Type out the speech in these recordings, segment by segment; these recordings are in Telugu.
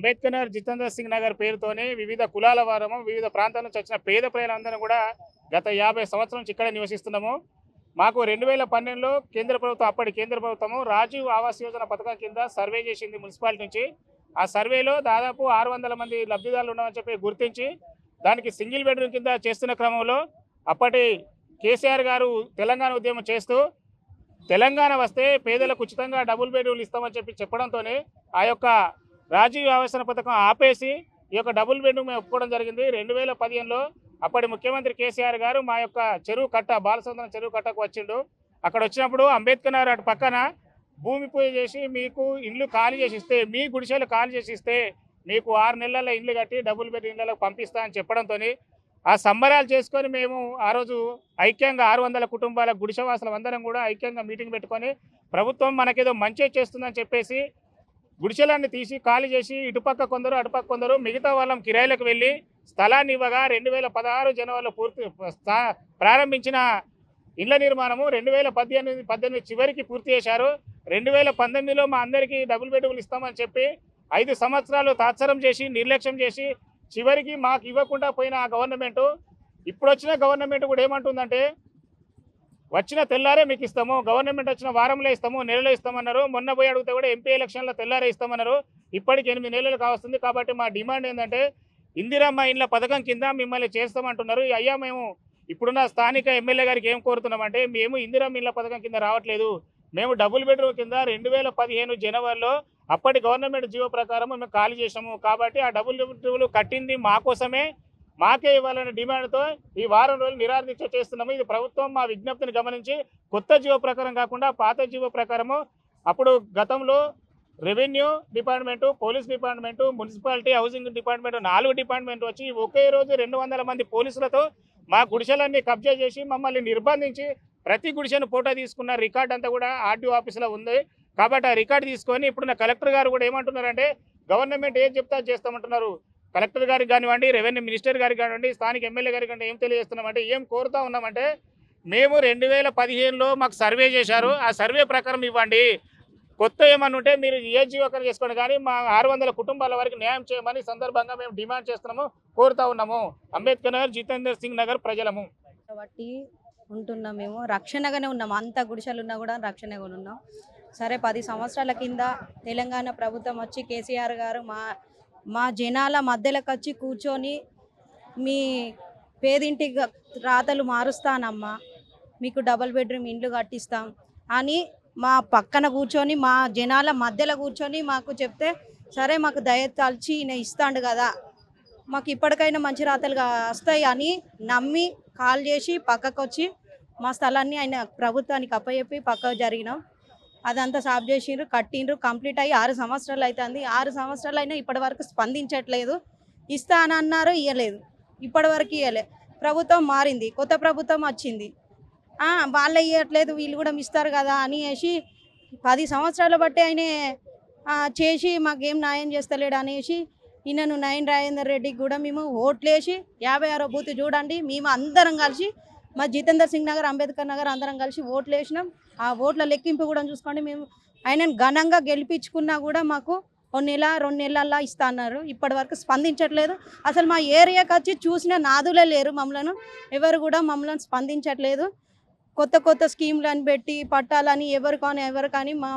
అంబేద్కర్ నగర్ జితేంద్ర సింగ్ నగర్ పేరుతోనే వివిధ కులాల వారము వివిధ ప్రాంతాల నుంచి వచ్చిన పేద ప్రజలందరూ కూడా గత 50 సంవత్సరాల నుంచి ఇక్కడే నివసిస్తున్నాము. మాకు 2012లో కేంద్ర ప్రభుత్వం అప్పటి కేంద్ర ప్రభుత్వము రాజీవ్ ఆవాస్ యోజన పథకం కింద సర్వే చేసింది మున్సిపాలిటీ నుంచి. ఆ సర్వేలో దాదాపు 600 మంది లబ్ధిదారులు ఉన్నామని చెప్పి గుర్తించి దానికి సింగిల్ బెడ్రూమ్ కింద చేస్తున్న క్రమంలో అప్పటి కేసీఆర్ గారు తెలంగాణ ఉద్యమం చేస్తూ తెలంగాణ వస్తే పేదలకు ఉచితంగా డబుల్ బెడ్రూమ్లు ఇస్తామని చెప్పడంతోనే ఆ యొక్క రాజీవ్ ఆవాసన పథకం ఆపేసి ఈ యొక్క డబుల్ బెడ్రూమ్ ఒప్పుకోవడం జరిగింది. 2015లో అప్పటి ముఖ్యమంత్రి కేసీఆర్ గారు మా యొక్క చెరువు కట్ట బాలసముద్రం చెరువు కట్టకు వచ్చిండు. అక్కడ వచ్చినప్పుడు అంబేద్కర్ నగర్ అటు పక్కన భూమి పూజ చేసి మీకు ఇండ్లు ఖాళీ చేసి ఇస్తే మీ గుడిసెలు ఖాళీ చేసి ఇస్తే మీకు 6 నెలల ఇండ్లు కట్టి డబుల్ బెడ్ ఇళ్లకు పంపిస్తా అని చెప్పడంతో ఆ సంబరాలు చేసుకొని మేము ఆ రోజు ఐక్యంగా 600 కుటుంబాల గుడిసెవాసులు అందరం కూడా ఐక్యంగా మీటింగ్ పెట్టుకొని ప్రభుత్వం మనకేదో మంచి చేస్తుందని చెప్పేసి గుడిసెలన్నీ తీసి ఖాళీ చేసి ఇటుపక్క కొందరు అటుపక్క కొందరు మిగతా వాళ్ళం కిరాయిలకు వెళ్ళి స్థలాన్ని ఇవ్వగా 2016 జనవరిలో ప్రారంభించిన ఇళ్ల నిర్మాణము 2018 చివరికి పూర్తి చేశారు. 2019లో మా అందరికీ డబుల్ బెడ్రూమ్లు ఇస్తామని చెప్పి 5 సంవత్సరాలు తాత్సరం చేసి నిర్లక్ష్యం చేసి చివరికి మాకు ఇవ్వకుండా పోయిన ఆ గవర్నమెంట్ ఇప్పుడు వచ్చిన గవర్నమెంట్ కూడా ఏమంటుందంటే వచ్చిన తెల్లారే మీకు ఇస్తాము, గవర్నమెంట్ వచ్చిన వారంలో ఇస్తాము, నెలలో ఇస్తామన్నారు. మొన్న పోయి అడిగితే కూడా ఎంపీ ఎలక్షన్లో తెల్లారే ఇస్తామన్నారు. ఇప్పటికి 8 నెలలు కావస్తుంది. కాబట్టి మా డిమాండ్ ఏంటంటే ఇందిరమ్మ ఇండ్ల పథకం కింద మిమ్మల్ని చేస్తామంటున్నారు. అయ్యా మేము ఇప్పుడున్న స్థానిక ఎమ్మెల్యే గారికి ఏం కోరుతున్నామంటే మేము ఇందిరమ్మ ఇండ్ల పథకం కింద రావట్లేదు, మేము డబుల్ బెడ్రూమ్ కింద 2015 జనవరిలో అప్పటి గవర్నమెంట్ జీవో ప్రకారం మేము ఖాళీ చేసాము. కాబట్టి ఆ డబుల్ బెడ్రూమ్లు కట్టింది మా కోసమే, మాకే ఇవ్వాలనే డిమాండ్తో ఈ వారం రోజులు నిరాదీక్ష చేస్తున్నాము. ఇది ప్రభుత్వం మా విజ్ఞప్తిని గమనించి కొత్త జీవో ప్రకారం కాకుండా పాత జీవో ప్రకారము అప్పుడు గతంలో revenue department, police department, municipality, housing department 4 department వచ్చి ఒకే రోజు 200 మంది పోలీసులతో మా గుడిసెలన్నీ కబ్జా చేసి మమ్మల్ని నిర్బంధించి ప్రతి గుడిసెను ఫోటో తీసుకున్న రికార్డ్ అంతా కూడా ఆర్డీఓ ఆఫీసులో ఉంది. కాబట్టి ఆ రికార్డు తీసుకొని ఇప్పుడున్న కలెక్టర్ గారు కూడా ఏమంటున్నారంటే గవర్నమెంట్ ఏం చెప్తా చేస్తామంటున్నారు. కలెక్టర్ గారికి కానివ్వండి, రెవెన్యూ మినిస్టర్ గారికి కానివ్వండి, స్థానిక ఎమ్మెల్యే గారికి అంటే ఏం తెలియజేస్తున్నామంటే ఏం కోరుతా ఉన్నామంటే మేము 2015లో మాకు సర్వే చేశారు, ఆ సర్వే ప్రకారం ఇవ్వండి. కొత్త ఏమన్నా ఉంటే మీరు ఏ జీవోకరణ చేసుకోండి, కానీ మా 600 కుటుంబాల వరకు న్యాయం చేయమని సందర్భంగా మేము డిమాండ్ చేస్తున్నాము, కోరుతా ఉన్నాము. అంబేద్కర్ నగర్ జితేంద్ర సింగ్ నగర్ ప్రజలము కాబట్టి ఉంటున్నాం, మేము రక్షణగానే ఉన్నాం. అంత గుడిసెలు ఉన్నా కూడా రక్షణగా ఉన్నాం. సరే 10 సంవత్సరాల కింద తెలంగాణ ప్రభుత్వం వచ్చి కేసీఆర్ గారు మా జనాల మధ్యలోకి వచ్చి కూర్చొని మీ పేదింటి రాతలు మారుస్తానమ్మా, మీకు డబుల్ బెడ్రూమ్ ఇండ్లు కట్టిస్తాం అని మా పక్కన కూర్చొని మా జనాల మధ్యలో కూర్చొని మాకు చెప్తే సరే మాకు దయ తలిచి ఈయన ఇస్తాడు కదా, మాకు ఇప్పటికైనా మంచి రాతలు వస్తాయి అని నమ్మి కాల్ చేసి పక్కకు వచ్చి మా స్థలాన్ని ఆయన ప్రభుత్వానికి అప్పచెప్పి పక్కకు జరిగినాం. అదంతా సాఫ్ చేసిండ్రు, కట్టిండ్రు, కంప్లీట్ అయ్యి 6 సంవత్సరాలు అవుతుంది. 6 సంవత్సరాలు అయినా ఇప్పటి వరకు స్పందించట్లేదు. ఇస్తా అని అన్నారు, ఇవ్వలేదు. ఇప్పటి వరకు ఇవ్వలేదు. ప్రభుత్వం మారింది, కొత్త ప్రభుత్వం వచ్చింది, వాళ్ళు ఇవ్వట్లేదు వీళ్ళు కూడా ఇస్తారు కదా అని వేసి 10 సంవత్సరాలు బట్టి ఆయన చేసి మాకేం న్యాయం చేస్తలేడు అనేసి ఈయనను నయన్ రాజేందర్ రెడ్డికి కూడా మేము ఓట్లేసి 56వ బూత్ చూడండి, మేము అందరం కలిసి మా జితేందర్ సింగ్ నగర్, అంబేద్కర్ నగర్ అందరం కలిసి ఓట్లు వేసినాం. ఆ ఓట్ల లెక్కింపు కూడా చూసుకోండి. మేము ఆయనను ఘనంగా గెలిపించుకున్నా కూడా మాకు 1 నెల 2 నెలల్లో ఇస్తా అన్నారు. ఇప్పటి వరకు స్పందించట్లేదు. అసలు మా ఏరియాకి వచ్చి చూసిన నాదులే లేరు. మమ్మల్ని ఎవరు కూడా మమ్మల్ని స్పందించట్లేదు. కొత్త స్కీమ్లను పెట్టి పట్టాలని ఎవరు కానీ మా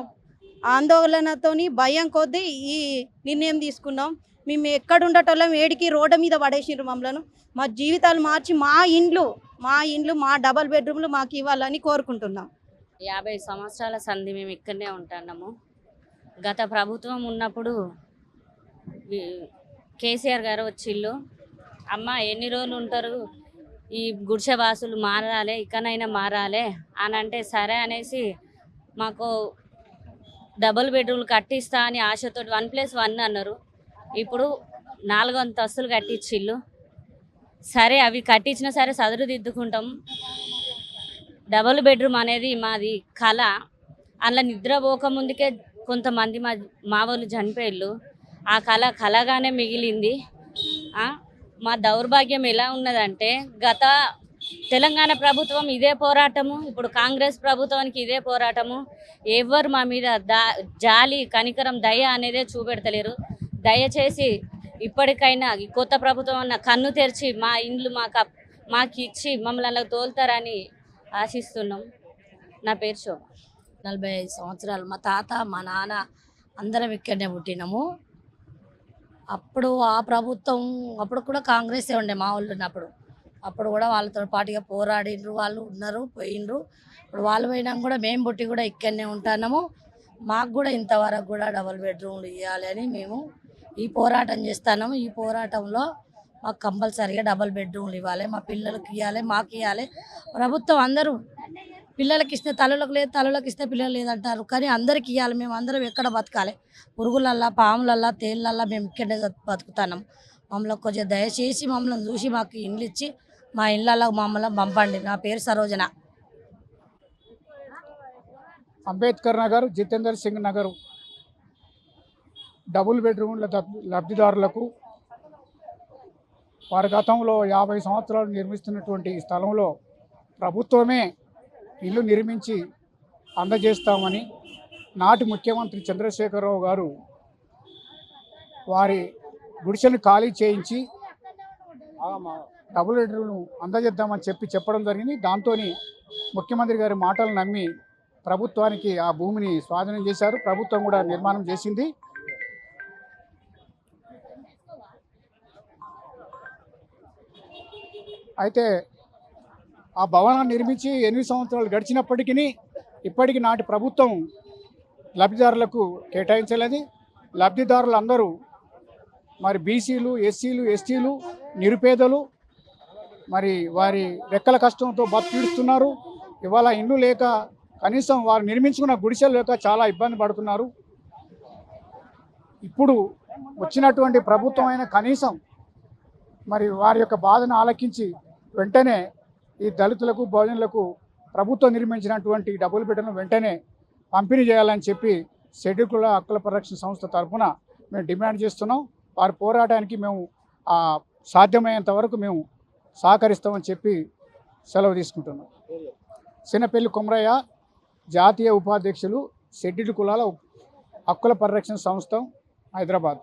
ఆందోళనతోని భయం కొద్దీ ఈ నిర్ణయం తీసుకున్నాం. మేము ఎక్కడ ఉండటం ఏడికి రోడ్డు మీద పడేసిండ్రు మమ్మల్ని. మా జీవితాలు మార్చి మా ఇండ్లు మా డబల్ బెడ్రూమ్లు మాకు ఇవ్వాలని కోరుకుంటున్నాం. 50 సంవత్సరాల సంధి మేము ఇక్కడనే ఉంటున్నాము. గత ప్రభుత్వం ఉన్నప్పుడు కేసీఆర్ గారు వచ్చిళ్ళు, అమ్మ ఎన్ని రోజులు ఉంటారు ఈ గుడిసె వాసులు మారాలి, ఇకనైనా మారాలి అని అంటే సరే అనేసి మాకు డబుల్ బెడ్రూమ్లు కట్టిస్తా అని ఆశతో 1+1 అన్నారు. ఇప్పుడు 4 అంతస్తులు కట్టించిళ్ళు. సరే అవి కట్టించినా సరే సదురుదిద్దుకుంటాం. డబుల్ బెడ్రూమ్ అనేది మాది కళ. అందులో నిద్రపోకముందుకే కొంతమంది మా వాళ్ళు చనిపోయిళ్ళు. ఆ కళగానే మిగిలింది. మా దౌర్భాగ్యం ఎలా ఉన్నదంటే గత తెలంగాణ ప్రభుత్వం ఇదే పోరాటము, ఇప్పుడు కాంగ్రెస్ ప్రభుత్వానికి ఇదే పోరాటము. ఎవరు మా మీద జాలి, కనికరం, దయ అనేదే చూపెడతలేరు. దయచేసి ఇప్పటికైనా ఈ కొత్త ప్రభుత్వం అన్న కన్ను తెరిచి మా ఇండ్లు మాకు ఇచ్చి మమ్మల్ని అలా తోలుతారని ఆశిస్తున్నాం. నా పేరు శోభ. 45 సంవత్సరాలు మా తాత మా నాన్న అందరం ఇక్కడనే పుట్టినాము. అప్పుడు ఆ ప్రభుత్వం అప్పుడు కూడా కాంగ్రెసే ఉండే మా వాళ్ళు ఉన్నప్పుడు. అప్పుడు కూడా వాళ్ళతో పాటుగా పోరాడిండ్రు, వాళ్ళు ఉన్నారు, పోయిండ్రు. ఇప్పుడు వాళ్ళు పోయినా కూడా మేము పుట్టి కూడా ఇక్కడనే ఉంటున్నాము. మాకు కూడా ఇంతవరకు కూడా డబుల్ బెడ్రూమ్లు ఇవ్వాలి అని మేము ఈ పోరాటం చేస్తున్నాము. ఈ పోరాటంలో మాకు కంపల్సరీగా డబుల్ బెడ్రూమ్లు ఇవ్వాలి, మా పిల్లలకి ఇవ్వాలి, మాకు ఇవ్వాలి. ప్రభుత్వం అందరూ పిల్లలకి ఇస్తే తల్లులకు లేదు, తల్లులకు ఇస్తే పిల్లలు లేదంటారు. కానీ అందరికి ఇవ్వాలి. మేము అందరం ఎక్కడ బతకాలి? పురుగులల్లా, పాములల్లా, తేళ్ళల్లా మేము ఇక్కడే బతుకుతున్నాం. మమ్మల్ని కొంచెం దయచేసి మమ్మల్ని చూసి మాకు ఇండ్లు ఇచ్చి మా ఇళ్ళల్లో మమ్మల్ని పంపండి. నా పేరు సరోజన. అంబేద్కర్ నగర్, జితేందర్ సింగ్ నగర్ డబుల్ బెడ్రూమ్ల లబ్ధిదారులకు వారి గతంలో 50 సంవత్సరాలు నిర్మిస్తున్నటువంటి ఈ స్థలంలో ప్రభుత్వమే ఇల్లు నిర్మించి అందజేస్తామని నాటి ముఖ్యమంత్రి చంద్రశేఖరరావు గారు వారి గుడిసెను ఖాళీ చేయించి డబుల్ బెడ్రూమ్ను అందజేద్దామని చెప్పడం జరిగింది. దాంతో ముఖ్యమంత్రి గారి మాటలు నమ్మి ప్రభుత్వానికి ఆ భూమిని స్వాధీనం చేశారు. ప్రభుత్వం కూడా నిర్మాణం చేసింది. అయితే ఆ భవనాన్ని నిర్మించి 8 సంవత్సరాలు గడిచినప్పటికీ ఇప్పటికీ నాటి ప్రభుత్వం లబ్ధిదారులకు కేటాయించలేదు. లబ్ధిదారులందరూ మరి బీసీలు, ఎస్సీలు, ఎస్టీలు, నిరుపేదలు మరి వారి రెక్కల కష్టంతో బతికిడుస్తున్నారు. ఇవాళ ఇండ్లు లేక కనీసం వారు నిర్మించుకున్న గుడిసెలు లేక చాలా ఇబ్బంది పడుతున్నారు. ఇప్పుడు వచ్చినటువంటి ప్రభుత్వం అయినా కనీసం మరి వారి యొక్క బాధను ఆలకించి వెంటనే ఈ దళితులకు, బహుజనులకు ప్రభుత్వం నిర్మించినటువంటి డబుల్ బెడ్రూమ్ను వెంటనే పంపిణీ చేయాలని చెప్పి షెడ్యూల్ కుల హక్కుల పరిరక్షణ సంస్థ తరఫున మేము డిమాండ్ చేస్తున్నాం. వారి పోరాటానికి మేము సాధ్యమయ్యేంత వరకు మేము సహకరిస్తామని చెప్పి సెలవు తీసుకుంటున్నాం. చిన్నపల్లి కొమరయ్య, జాతీయ ఉపాధ్యక్షులు, షెడ్యూల్ కులాల హక్కుల పరిరక్షణ సంస్థ, హైదరాబాద్.